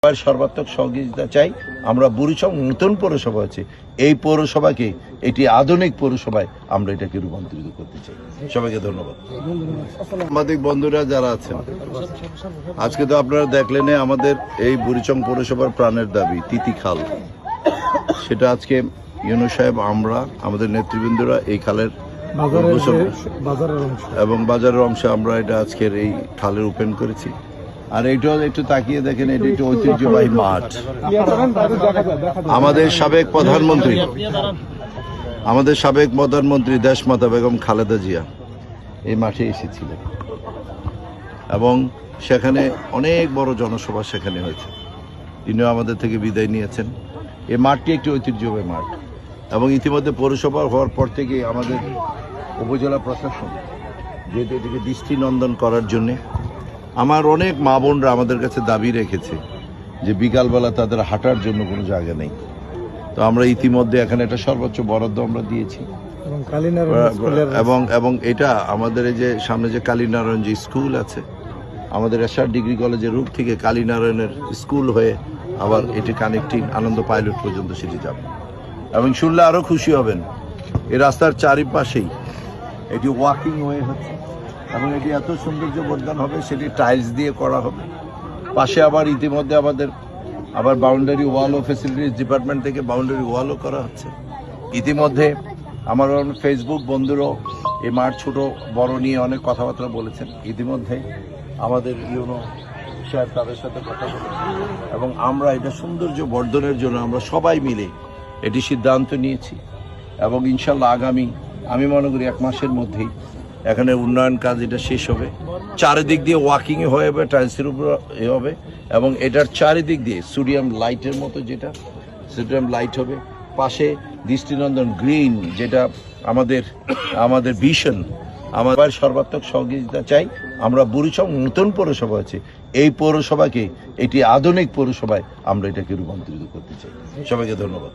সর্বাত্মক সহযোগিতা চাই। আমরা বুড়িচং নতুন পৌরসভা আছে, এই পৌরসভাকে এটি আধুনিক পৌরসভায় আমরা এটাকে রূপান্তরিত করতে চাই। সবাইকে ধন্যবাদ। সাংবাদিক বন্ধুরা যারা আছেন, আজকে তো আপনারা দেখলেন আমাদের এই বুড়িচং পৌরসভার প্রাণের দাবি তিতি খাল, সেটা আজকে ইউনূস সাহেব, আমরা আমাদের নেতৃবৃন্দরা এই খালের এবং বাজারের অংশে আমরা এটা আজকের এই খালের ওপেন করেছি। আর এইটাও একটু তাকিয়ে দেখেন, এটা একটু ঐতিহ্যবাহী মাঠ। আমাদের সাবেক প্রধানমন্ত্রী দেশমাতা বেগম খালেদা জিয়া এই মাঠে এসেছিলেন এবং সেখানে অনেক বড় জনসভা সেখানে হয়েছে। তিনিও আমাদের থেকে বিদায় নিয়েছেন। এই মাঠটি একটি ঐতিহ্যবাহী মাঠ এবং ইতিমধ্যে পৌরসভা হওয়ার পর থেকে আমাদের উপজেলা প্রশাসন যেহেতু এটিকে দৃষ্টিনন্দন করার জন্যে, আমার অনেক মা বোনরা আমাদের কাছে দাবি রেখেছে যে বিকালবেলা তাদের হাঁটার জন্য কোনো জায়গা নেই। তো আমরা ইতিমধ্যে এখানে একটা সর্বোচ্চ বরাদ্দ আমরা দিয়েছি এবং এটা আমাদের এই যে সামনে যে কালীনারায়ণ যে স্কুল আছে, আমাদের এসআর ডিগ্রি কলেজের রূপ থেকে কালীনারায়ণের স্কুল হয়ে আবার এটি কানেক্টিং আনন্দ পাইলট পর্যন্ত সেটি যাবে। এবং শুনলে আরও খুশি হবেন, এই রাস্তার চারিপাশেই এটি ওয়াকিং ওয়ে হচ্ছে এবং এটি এত সৌন্দর্য বর্ধন হবে, সেটি টাইলস দিয়ে করা হবে। পাশে আবার ইতিমধ্যে আমাদের বাউন্ডারি ওয়াল ও ফ্যাসিলিটিস ডিপার্টমেন্ট থেকে বাউন্ডারি ওয়ালও করা হচ্ছে। ইতিমধ্যে আমার ফেসবুক বন্ধুরাও এই মাঠ ছোট বড় নিয়ে অনেক কথাবার্তা বলেছেন। ইতিমধ্যে আমাদের ইউনো সাহেব তাদের সাথে কথা বলেছেন এবং আমরা এটা সৌন্দর্য বর্ধনের জন্য আমরা সবাই মিলে এটি সিদ্ধান্ত নিয়েছি এবং ইনশাল্লাহ আগামী আমি মনে করি 1 মাসের মধ্যেই এখানে উন্নয়ন কাজ এটা শেষ হবে। চারিদিক দিয়ে ওয়াকিং হয়ে যাবে, টাইলসের উপর হবে এবং এটার চারিদিক দিয়ে সোডিয়াম লাইটের মতো যেটা সোডিয়াম লাইট হবে। পাশে দৃষ্টিনন্দন গ্রিন, যেটা আমাদের ভিশন। আমাদের সর্বাত্মক সহযোগিতা চাই। আমরা বুড়িচং নতুন পৌরসভা আছে, এই পৌরসভাকে এটি আধুনিক পৌরসভায় আমরা এটাকে রূপান্তরিত করতে চাই। সবাইকে ধন্যবাদ।